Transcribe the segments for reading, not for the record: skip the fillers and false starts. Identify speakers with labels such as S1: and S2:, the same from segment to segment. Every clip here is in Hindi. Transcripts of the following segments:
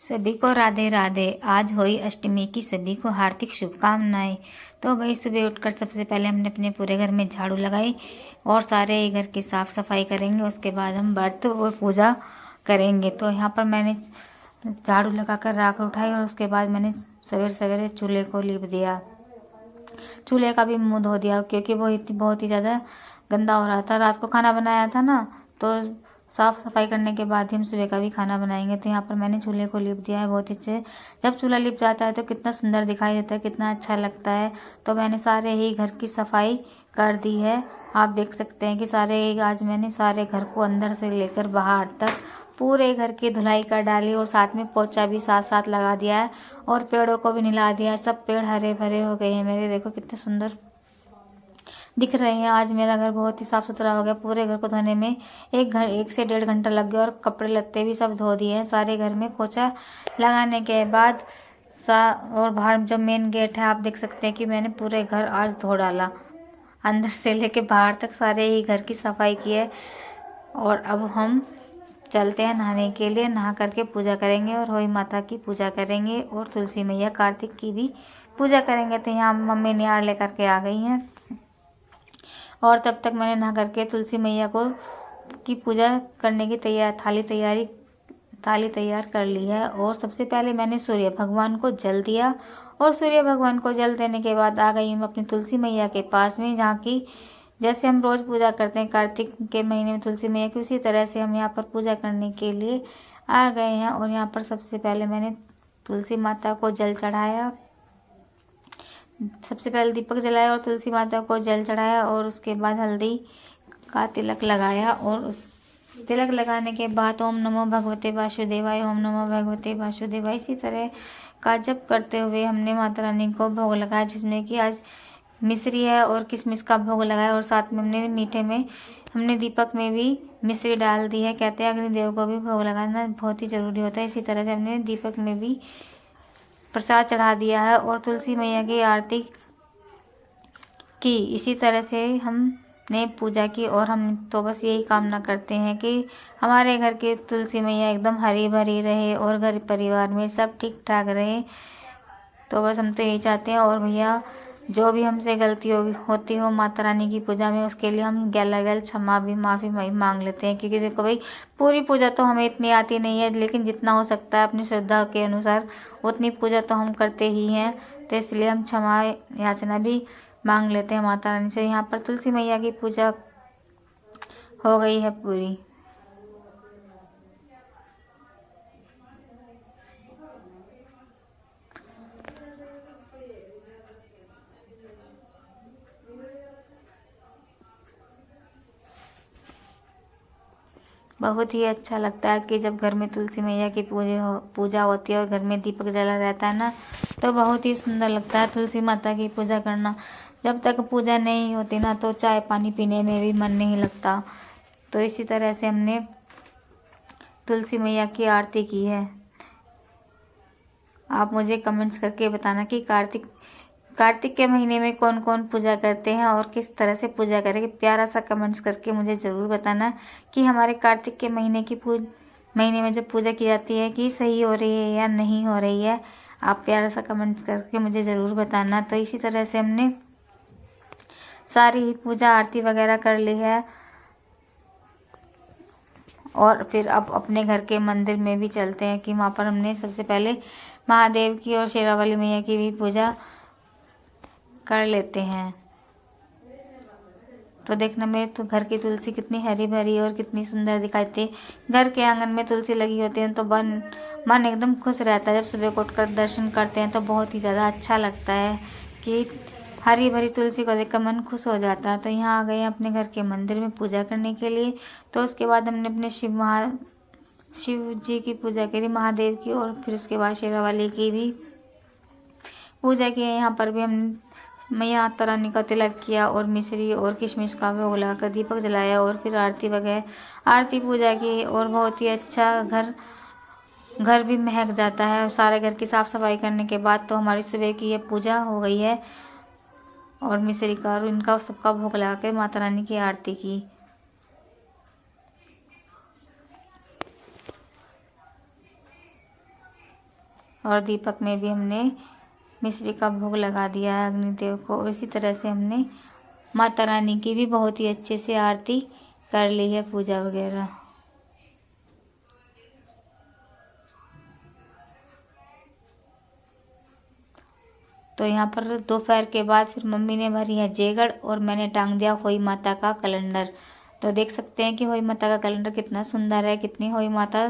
S1: सभी को राधे राधे। आज हुई अष्टमी की सभी को हार्दिक शुभकामनाएं। तो भाई सुबह उठकर सबसे पहले हमने अपने पूरे घर में झाड़ू लगाई और सारे घर की साफ सफाई करेंगे। उसके बाद हम व्रत और पूजा करेंगे। तो यहाँ पर मैंने झाड़ू लगाकर राख उठाई और उसके बाद मैंने सवेरे सवेरे चूल्हे को लीप दिया। चूल्हे का भी मुंह धो दिया क्योंकि वो बहुत ही ज़्यादा गंदा हो रहा था। रात को खाना बनाया था ना, तो साफ़ सफाई करने के बाद ही हम सुबह का भी खाना बनाएंगे। तो यहाँ पर मैंने चूल्हे को लिप दिया है बहुत अच्छे। जब चूल्हा लिप जाता है तो कितना सुंदर दिखाई देता है, कितना अच्छा लगता है। तो मैंने सारे ही घर की सफाई कर दी है। आप देख सकते हैं कि आज मैंने सारे घर को अंदर से लेकर बाहर तक पूरे घर की धुलाई कर डाली और साथ में पोछा भी साथ साथ लगा दिया है और पेड़ों को भी निला दिया है। सब पेड़ हरे भरे हो गए हैं मेरे। देखो कितने सुंदर दिख रहे हैं। आज मेरा घर बहुत ही साफ सुथरा हो गया। पूरे घर को धोने में 1 से 1.5 घंटा लग गया और कपड़े लत्ते भी सब धो दिए हैं। सारे घर में पोछा लगाने के बाद और बाहर जो मेन गेट है, आप देख सकते हैं कि मैंने पूरे घर आज धो डाला, अंदर से लेके बाहर तक सारे ही घर की सफाई की है। और अब हम चलते हैं नहाने के लिए। नहा करके पूजा करेंगे और होई माता की पूजा करेंगे और तुलसी मैया कार्तिक की भी पूजा करेंगे। तो यहाँ मम्मी नियार लेकर के आ गई हैं और तब तक मैंने नहा करके तुलसी मैया की पूजा करने की थाली तैयार कर ली है। और सबसे पहले मैंने सूर्य भगवान को जल दिया और सूर्य भगवान को जल देने के बाद आ गई हूँ अपनी तुलसी मैया के पास में, जहाँ की जैसे हम रोज़ पूजा करते हैं कार्तिक के महीने में तुलसी मैया की, उसी तरह से हम यहाँ पर पूजा करने के लिए आ गए हैं। और यहाँ पर सबसे पहले मैंने तुलसी माता को जल चढ़ाया। सबसे पहले दीपक जलाया और तुलसी माता को जल चढ़ाया और उसके बाद हल्दी का तिलक लगाया। और उस तिलक लगाने के बाद ओम नमो भगवते वासुदेवाय, ओम नमो भगवते वासुदेवाय, इसी तरह का जप करते हुए हमने माता रानी को भोग लगाया, जिसमें कि आज मिश्री है और किशमिश का भोग लगाया। और साथ में हमने मीठे में हमने दीपक में भी मिश्री डाल दी है। कहते हैं अग्निदेव को भी भोग लगाना बहुत ही जरूरी होता है। इसी तरह से हमने दीपक में भी प्रसाद चढ़ा दिया है और तुलसी मैया की आरती की। इसी तरह से हमने पूजा की और हम तो बस यही कामना करते हैं कि हमारे घर की तुलसी मैया एकदम हरी भरी रहे और घर परिवार में सब ठीक ठाक रहे। तो बस हम तो यही चाहते हैं। और भैया जो भी हमसे गलती होती हो माता रानी की पूजा में, उसके लिए हम गैल क्षमा भी माफ़ी मांग लेते हैं। क्योंकि देखो भाई, पूरी पूजा तो हमें इतनी आती नहीं है, लेकिन जितना हो सकता है अपनी श्रद्धा के अनुसार उतनी पूजा तो हम करते ही हैं। तो इसलिए हम क्षमा याचना भी मांग लेते हैं माता रानी से। यहाँ पर तुलसी मैया की पूजा हो गई है पूरी। बहुत ही अच्छा लगता है कि जब घर में तुलसी मैया की पूजा होती है और घर में दीपक जला रहता है ना, तो बहुत ही सुंदर लगता है तुलसी माता की पूजा करना। जब तक पूजा नहीं होती ना, तो चाय पानी पीने में भी मन नहीं लगता। तो इसी तरह से हमने तुलसी मैया की आरती की है। आप मुझे कमेंट्स करके बताना कि कार्तिक के महीने में कौन कौन पूजा करते हैं और किस तरह से पूजा करें। प्यारा सा कमेंट्स करके मुझे ज़रूर बताना कि हमारे कार्तिक के महीने में जब पूजा की जाती है कि सही हो रही है या नहीं हो रही है। आप प्यारा सा कमेंट्स करके मुझे ज़रूर बताना। तो इसी तरह से हमने सारी ही पूजा आरती वगैरह कर ली है और फिर अब अपने घर के मंदिर में भी चलते हैं कि वहाँ पर हमने सबसे पहले महादेव की और शेरावाली मैया की भी पूजा कर लेते हैं। तो देखना मेरे तो घर की तुलसी कितनी हरी भरी और कितनी सुंदर दिखाई देती है। घर के आंगन में तुलसी लगी होती है तो मन एकदम खुश रहता है। जब सुबह को उठकर दर्शन करते हैं तो बहुत ही ज़्यादा अच्छा लगता है कि हरी भरी तुलसी को देखकर मन खुश हो जाता है। तो यहाँ आ गए अपने घर के मंदिर में पूजा करने के लिए। तो उसके बाद हमने अपने शिव जी की पूजा करी, महादेव की, और फिर उसके बाद शेरावाली की भी पूजा की। यहाँ पर भी हम मैया माता रानी का तिलक किया और मिश्री और किशमिश का भोग लगाकर दीपक जलाया और फिर आरती पूजा की। और बहुत ही अच्छा घर भी महक जाता है। सारे घर की साफ सफाई करने के बाद तो हमारी सुबह की ये पूजा हो गई है और मिश्री का और इनका सबका भोग लगाकर माता रानी की आरती की। और दीपक में भी हमने मिश्री का भोग लगा दिया है अग्निदेव को। और इसी तरह से हमने माता रानी की भी बहुत ही अच्छे से आरती कर ली है, पूजा वगैरह। तो यहाँ पर दोपहर के बाद फिर मम्मी ने भरी है जेगड़ और मैंने टांग दिया होई माता का कैलेंडर। तो देख सकते हैं कि होई माता का कैलेंडर कितना सुंदर है, कितनी होई माता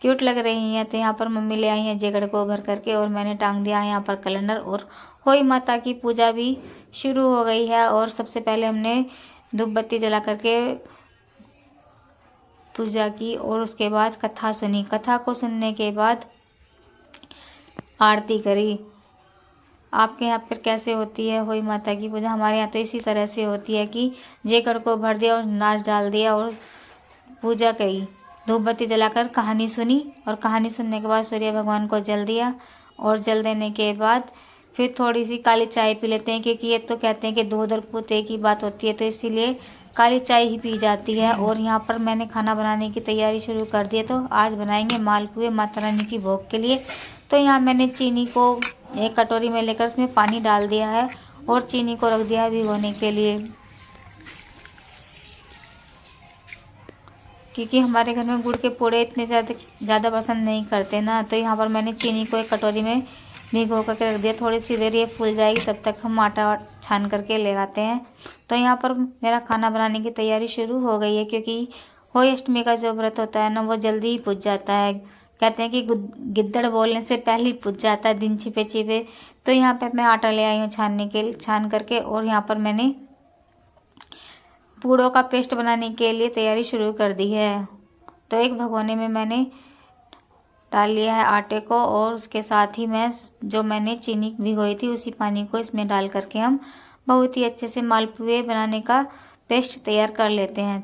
S1: क्यूट लग रही हैं। तो यहाँ पर मम्मी ले आई हैं जेगड़ को भर करके और मैंने टांग दिया है यहाँ पर कैलेंडर। और होई माता की पूजा भी शुरू हो गई है। और सबसे पहले हमने धूप बत्ती जला करके पूजा की और उसके बाद कथा सुनी। कथा को सुनने के बाद आरती करी। आपके यहाँ पर कैसे होती है होई माता की पूजा? हमारे यहाँ तो इसी तरह से होती है कि जेकड़ को भर दिया और नाच डाल दिया और पूजा करी, धूप बत्ती जलाकर कहानी सुनी। और कहानी सुनने के बाद सूर्य भगवान को जल दिया। और जल देने के बाद फिर थोड़ी सी काली चाय पी लेते हैं, क्योंकि ये तो कहते हैं कि दूध और पूते की बात होती है, तो इसीलिए काली चाय ही पी जाती है। और यहाँ पर मैंने खाना बनाने की तैयारी शुरू कर दी है। तो आज बनाएंगे मालपुए माता रानी की भोग के लिए। तो यहाँ मैंने चीनी को एक कटोरी में लेकर उसमें पानी डाल दिया है और चीनी को रख दिया है भिगोने के लिए, क्योंकि हमारे घर में गुड़ के पूड़े इतने ज़्यादा पसंद नहीं करते ना। तो यहाँ पर मैंने चीनी को एक कटोरी में भिगो करके रख दिया। थोड़ी सी देर ये फूल जाएगी, तब तक हम आटा छान करके ले आते हैं। तो यहाँ पर मेरा खाना बनाने की तैयारी शुरू हो गई है, क्योंकि होली अष्टमी का जो व्रत होता है ना, वो जल्दी ही पुज जाता है। कहते हैं कि गिद्दड़ बोलने से पहले ही पुज जाता है, दिन छिपे छिपे। तो यहाँ पे मैं आटा ले आई हूँ छान करके। और यहाँ पर मैंने पूड़ों का पेस्ट बनाने के लिए तैयारी शुरू कर दी है। तो एक भगोने में मैंने डाल लिया है आटे को और उसके साथ ही मैंने चीनी भिगोई थी उसी पानी को इसमें डाल करके हम बहुत ही अच्छे से मालपुए बनाने का पेस्ट तैयार कर लेते हैं।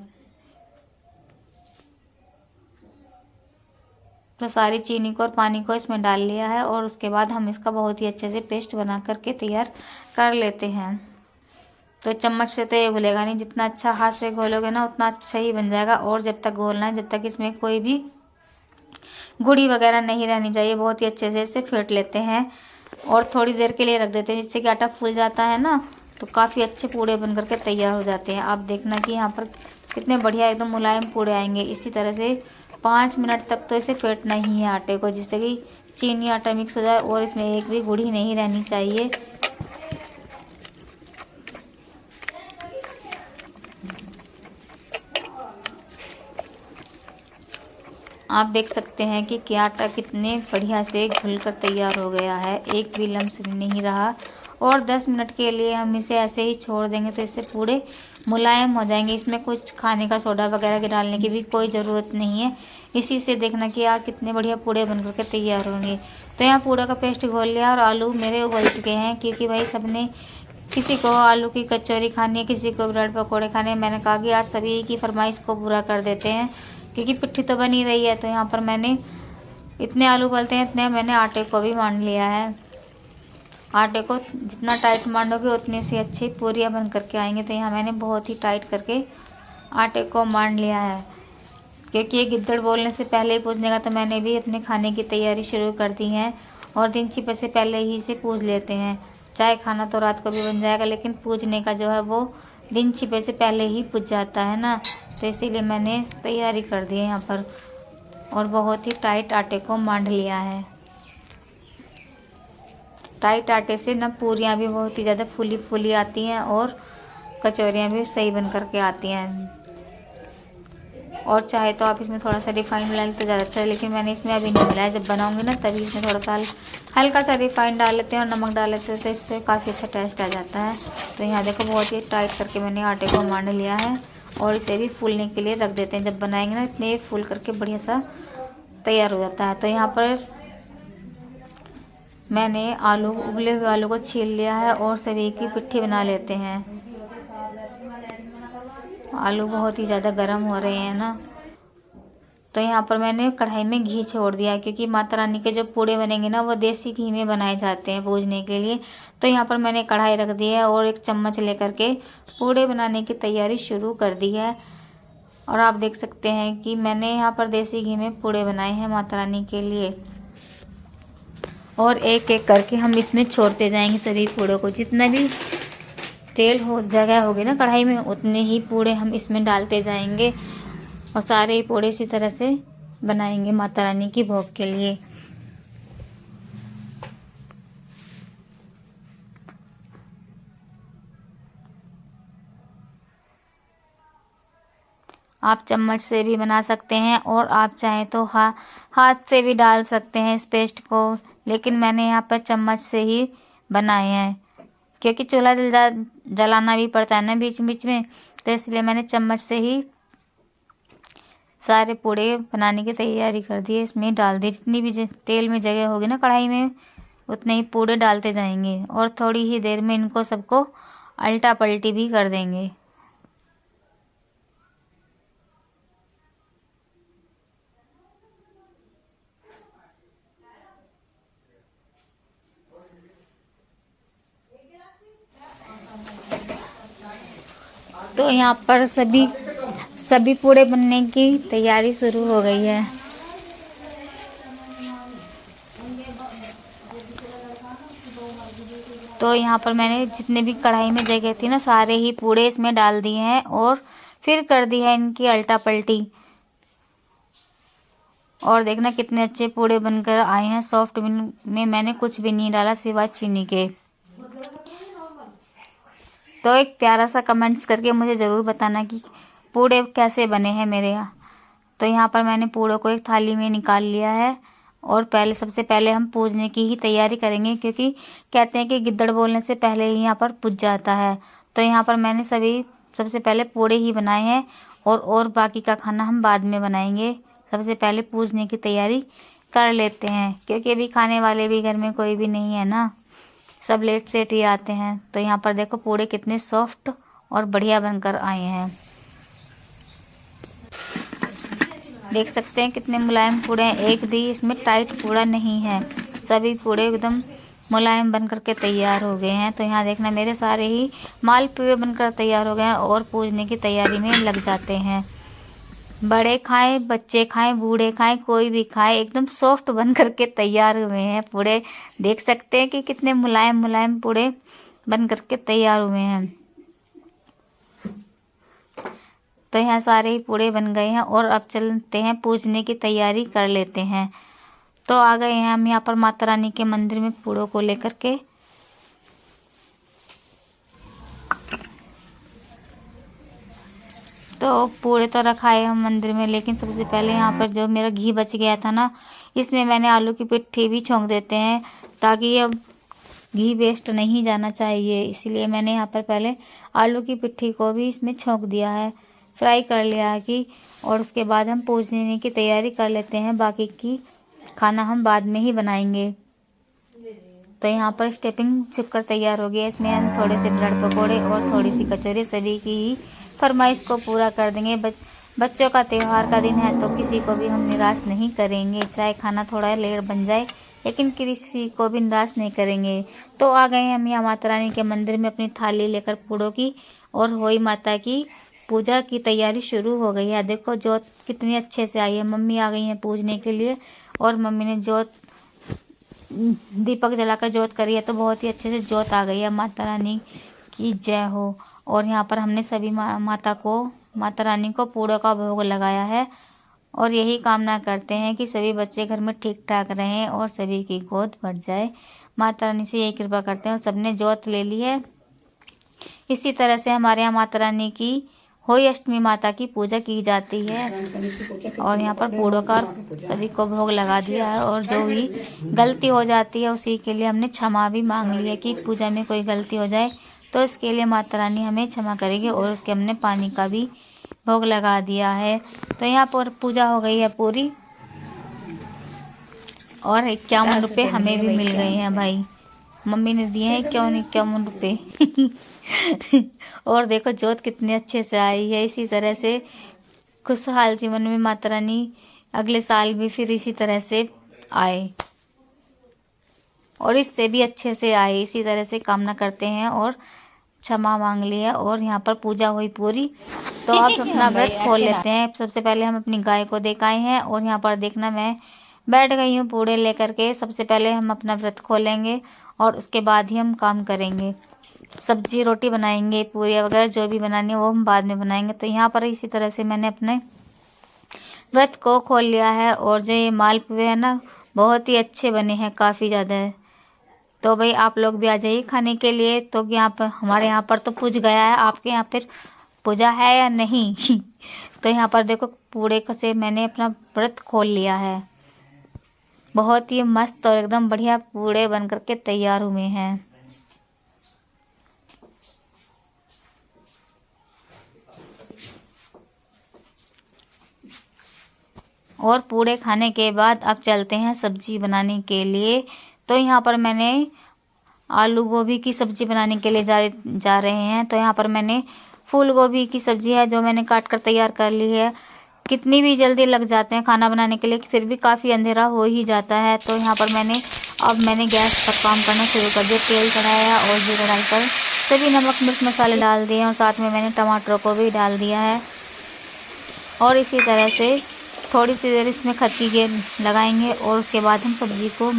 S1: तो सारी चीनी को और पानी को इसमें डाल लिया है और उसके बाद हम इसका बहुत ही अच्छे से पेस्ट बना करके तैयार कर लेते हैं। तो चम्मच से तो ये घुलेगा नहीं, जितना अच्छा हाथ से घोलोगे ना उतना अच्छा ही बन जाएगा। और जब तक घोलना है, जब तक इसमें कोई भी गुड़ी वगैरह नहीं रहनी चाहिए। बहुत ही अच्छे से इसे फेंट लेते हैं और थोड़ी देर के लिए रख देते हैं, जिससे कि आटा फूल जाता है ना, तो काफ़ी अच्छे पूड़े बन करके तैयार हो जाते हैं। आप देखना कि यहाँ पर कितने बढ़िया एकदम मुलायम पूड़े आएंगे। इसी तरह से 5 मिनट तक तो इसे फेंटना ही है आटे को, जिससे कि चीनी आटा मिक्स हो जाए और इसमें एक भी गुड़ी नहीं रहनी चाहिए। आप देख सकते हैं कि आटा कितने बढ़िया से घुलकर तैयार हो गया है, एक भी लम्स भी नहीं रहा। और 10 मिनट के लिए हम इसे ऐसे ही छोड़ देंगे तो इससे पूरे मुलायम हो जाएंगे। इसमें कुछ खाने का सोडा वगैरह के डालने की भी कोई ज़रूरत नहीं है। इसी से देखना कि यार कितने बढ़िया पूड़े बन करके तैयार होंगे। तो यहाँ पूड़ा का पेस्ट घोल लिया और आलू मेरे उबल चुके हैं, क्योंकि भाई सबने, किसी को आलू की कचौरी खानी है, किसी को ब्रेड पकौड़े खाने हैं। मैंने कहा कि आज सभी की फरमाइश को पूरा कर देते हैं, क्योंकि पिट्ठी तो बनी रही है। तो यहाँ पर मैंने इतने आलू उबलते हैं इतने मैंने आटे को भी मान लिया है। आटे को जितना टाइट मांडोगे उतनी सी अच्छी पूरियाँ बन करके आएंगे। तो यहाँ मैंने बहुत ही टाइट करके आटे को मान लिया है, क्योंकि ये गिद्दड़ बोलने से पहले ही पूजने का। तो मैंने भी अपने खाने की तैयारी शुरू कर दी है और दिन छिपे से पहले ही इसे पूज लेते हैं। चाहे खाना तो रात को भी बन जाएगा, लेकिन पूजने का जो है वो दिन छिपे से पहले ही पूज जाता है ना। तो इसीलिए मैंने तैयारी कर दी है यहाँ पर और बहुत ही टाइट आटे को मांड लिया है। टाइट आटे से ना पूरियाँ भी बहुत ही ज़्यादा फूली फूली आती हैं और कचौरियाँ भी सही बन करके आती हैं। और चाहे तो आप इसमें थोड़ा सा रिफाइंड मिलाएं तो ज़्यादा अच्छा है, लेकिन मैंने इसमें अभी नहीं मिलाया। जब बनाऊंगी ना तभी इसमें थोड़ा सा हल्का सा रिफाइंड डाल लेते हैं और नमक डाल लेते हैं, तो इससे काफ़ी अच्छा टेस्ट आ जाता है। तो यहाँ देखो बहुत ही टाइट करके मैंने आटे को मांड लिया है और इसे भी फूलने के लिए रख देते हैं। जब बनाएंगे ना इतने फूल करके बढ़िया सा तैयार हो जाता है। तो यहाँ पर मैंने उबले हुए आलू को छील लिया है और सभी की पिट्ठी बना लेते हैं। आलू बहुत ही ज़्यादा गर्म हो रहे हैं ना। तो यहाँ पर मैंने कढ़ाई में घी छोड़ दिया, क्योंकि माता रानी के जो पूड़े बनेंगे ना वो देसी घी में बनाए जाते हैं पूजने के लिए। तो यहाँ पर मैंने कढ़ाई रख दी है और एक चम्मच लेकर के पूड़े बनाने की तैयारी शुरू कर दी है। और आप देख सकते हैं कि मैंने यहाँ पर देसी घी में पूड़े बनाए हैं माता रानी के लिए। और एक एक करके हम इसमें छोड़ते जाएंगे सभी पूड़ों को। जितना भी तेल हो जगह होगी ना कढ़ाई में, उतने ही पूड़े हम इसमें डालते जाएंगे और सारे पूड़े इसी तरह से बनाएंगे माता रानी की भोग के लिए। आप चम्मच से भी बना सकते हैं और आप चाहें तो हाथ से भी डाल सकते हैं इस पेस्ट को, लेकिन मैंने यहाँ पर चम्मच से ही बनाए हैं क्योंकि चूल्हा जलाना भी पड़ता है ना बीच बीच में, तो इसलिए मैंने चम्मच से ही सारे पूड़े बनाने की तैयारी कर दी है। इसमें डाल दी, जितनी भी तेल में जगह होगी ना कढ़ाई में, उतने ही पूड़े डालते जाएंगे और थोड़ी ही देर में इनको सबको अल्टा पलटी भी कर देंगे। तो यहाँ पर सभी पूड़े बनने की तैयारी शुरू हो गई है। तो यहाँ पर मैंने जितने भी कढ़ाई में जगह थी ना, सारे ही पूड़े इसमें डाल दिए हैं और फिर कर दी है इनकी अल्टा पलटी। और देखना कितने अच्छे पूड़े बनकर आए हैं। सॉफ्ट में मैंने कुछ भी नहीं डाला सिवाय चीनी के। तो एक प्यारा सा कमेंट्स करके मुझे ज़रूर बताना कि पूड़े कैसे बने हैं मेरे यहाँ। तो यहाँ पर मैंने पूड़ों को एक थाली में निकाल लिया है और सबसे पहले हम पूजने की ही तैयारी करेंगे, क्योंकि कहते हैं कि गिद्दड़ बोलने से पहले ही यहाँ पर पूज जाता है। तो यहाँ पर मैंने सबसे पहले पूड़े ही बनाए हैं और बाकी का खाना हम बाद में बनाएंगे। सबसे पहले पूजने की तैयारी कर लेते हैं, क्योंकि अभी खाने वाले भी घर में कोई भी नहीं है ना, सब लेट सेट ही आते हैं। तो यहाँ पर देखो पूड़े कितने सॉफ्ट और बढ़िया बनकर आए हैं। देख सकते हैं कितने मुलायम पूड़े हैं, एक भी इसमें टाइट पूड़ा नहीं है। सभी पूड़े एकदम मुलायम बनकर के तैयार हो गए हैं। तो यहाँ देखना मेरे सारे ही मालपुए बनकर तैयार हो गए हैं और पूजने की तैयारी में लग जाते हैं। बड़े खाएं, बच्चे खाएं, बूढ़े खाएं, कोई भी खाए, एकदम सॉफ्ट बन करके तैयार हुए हैं पूड़े। देख सकते हैं कि कितने मुलायम मुलायम पूड़े बन करके तैयार हुए हैं। तो यहाँ सारे ही पूड़े बन गए हैं और अब चलते हैं पूजने की तैयारी कर लेते हैं। तो आ गए हैं हम यहाँ पर माता रानी के मंदिर में पूड़ों को लेकर के। तो पूड़े तो रखाए हम मंदिर में, लेकिन सबसे पहले यहाँ पर जो मेरा घी बच गया था ना, इसमें मैंने आलू की पिट्ठी भी छोंक देते हैं ताकि अब घी वेस्ट नहीं जाना चाहिए। इसलिए मैंने यहाँ पर पहले आलू की पिट्ठी को भी इसमें छोंक दिया है, फ्राई कर लिया कि, और उसके बाद हम पूजने की तैयारी कर लेते हैं। बाकी की खाना हम बाद में ही बनाएंगे। तो यहाँ पर स्टफिंग छुपकर तैयार हो गया। इसमें हम थोड़े से ब्रेड पकौड़े और थोड़ी सी कचौरी, सभी की ही फरमाइश को पूरा कर देंगे। बच्चों का त्योहार का दिन है तो किसी को भी हम निराश नहीं करेंगे, चाहे खाना थोड़ा लेट बन जाए, लेकिन किसी को भी निराश नहीं करेंगे। तो आ गए हम यहाँ माता रानी के मंदिर में अपनी थाली लेकर पूड़ों की, और होई माता की पूजा की तैयारी शुरू हो गई है। देखो जोत कितनी अच्छे से आई है। मम्मी आ गई हैं पूजने के लिए और मम्मी ने दीपक जलाकर जोत करी है, तो बहुत ही अच्छे से जोत आ गई है। माता रानी की जय हो। और यहाँ पर हमने सभी माता रानी को पूड़ों का भोग लगाया है और यही कामना करते हैं कि सभी बच्चे घर में ठीक ठाक रहें और सभी की गोद भर जाए। माता रानी से यही कृपा करते हैं। और सबने जोत ले ली है। इसी तरह से हमारे यहाँ माता रानी की होई अष्टमी माता की पूजा की जाती है। और यहाँ पर पूड़ों का सभी को भोग लगा दिया है, और जो भी गलती हो जाती है उसी के लिए हमने क्षमा भी मांग ली है कि पूजा में कोई गलती हो जाए तो इसके लिए माता रानी हमें क्षमा करेगी। और उसके हमने पानी का भी भोग लगा दिया है। तो यहाँ पर पूजा हो गई है पूरी, और 51 रुपये हमें भी मिल गए हैं भाई। मम्मी ने दिए हैं 51 रुपये। और देखो जोत कितने अच्छे से आई है। इसी तरह से खुशहाल जीवन में माता रानी अगले साल भी फिर इसी तरह से आए और इससे भी अच्छे से आए। इसी तरह से कामना करते हैं और क्षमा मांग लिया। और यहाँ पर पूजा हुई पूरी। तो अब अपना व्रत खोल लेते हैं। सबसे पहले हम अपनी गाय को देखाए हैं, और यहाँ पर देखना मैं बैठ गई हूँ पूड़े लेकर के। सबसे पहले हम अपना व्रत खोलेंगे और उसके बाद ही हम काम करेंगे। सब्जी रोटी बनाएंगे, पूरी वगैरह जो भी बनानी है वो हम बाद में बनाएंगे। तो यहाँ पर इसी तरह से मैंने अपने व्रत को खोल लिया है। और जो ये मालपुए है ना, बहुत ही अच्छे बने हैं, काफ़ी ज़्यादा। तो भाई आप लोग भी आ जाइए खाने के लिए। तो यहाँ पर हमारे यहाँ पर तो पूज गया है, आपके यहाँ पर पूजा है या नहीं? तो यहाँ पर देखो पूड़े से मैंने अपना व्रत खोल लिया है। बहुत ही मस्त और एकदम बढ़िया पूड़े बन करके तैयार हुए हैं। और पूड़े खाने के बाद अब चलते हैं सब्जी बनाने के लिए। तो यहाँ पर मैंने आलू गोभी की सब्जी बनाने के लिए जा रहे हैं। तो यहाँ पर मैंने फूल गोभी की सब्जी है जो मैंने काट कर तैयार कर ली है। कितनी भी जल्दी लग जाते हैं खाना बनाने के लिए, फिर भी काफ़ी अंधेरा हो ही जाता है। तो यहाँ पर मैंने गैस पर काम करना शुरू कर दिया। तेल चढ़ाया और जीरा डालकर सभी नमक मिर्च मसाले डाल दिए और साथ में मैंने टमाटरों को भी डाल दिया है। और इसी तरह से थोड़ी सी देर इसमें खत्ती के लगाएंगे और उसके बाद हम सब्जी को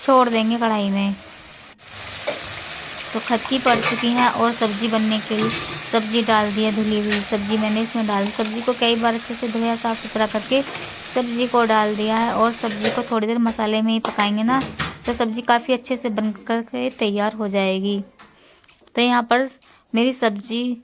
S1: छोड़ देंगे कढ़ाई में। तो खत्ती पड़ चुकी है और सब्जी बनने के लिए सब्जी डाल दी है। धुली हुई सब्जी मैंने इसमें डाल दी। सब्जी को कई बार अच्छे से धोया, साफ सुथरा करके सब्जी को डाल दिया है। और सब्जी को थोड़ी देर मसाले में ही पकाएंगे ना, तो सब्जी काफ़ी अच्छे से बन कर के तैयार हो जाएगी। तो यहाँ पर मेरी सब्जी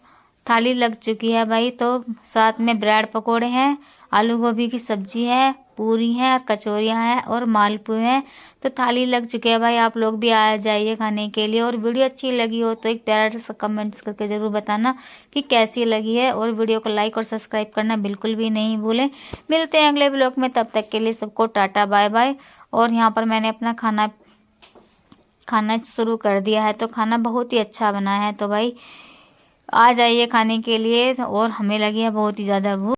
S1: थाली लग चुकी है भाई। तो साथ में ब्रेड पकोड़े हैं, आलू गोभी की सब्जी है, पूरी है और कचौरियाँ हैं और मालपुए हैं। तो थाली लग चुकी है भाई। आप लोग भी आ जाइए खाने के लिए। और वीडियो अच्छी लगी हो तो एक प्यारा सा कमेंट्स करके ज़रूर बताना कि कैसी लगी है। और वीडियो को लाइक और सब्सक्राइब करना बिल्कुल भी नहीं भूलें। मिलते हैं अगले ब्लॉग में, तब तक के लिए सबको टाटा बाय बाय। और यहाँ पर मैंने अपना खाना शुरू कर दिया है। तो खाना बहुत ही अच्छा बना है। तो भाई आ जाइए खाने के लिए। और हमें लगी है बहुत ही ज़्यादा भूख।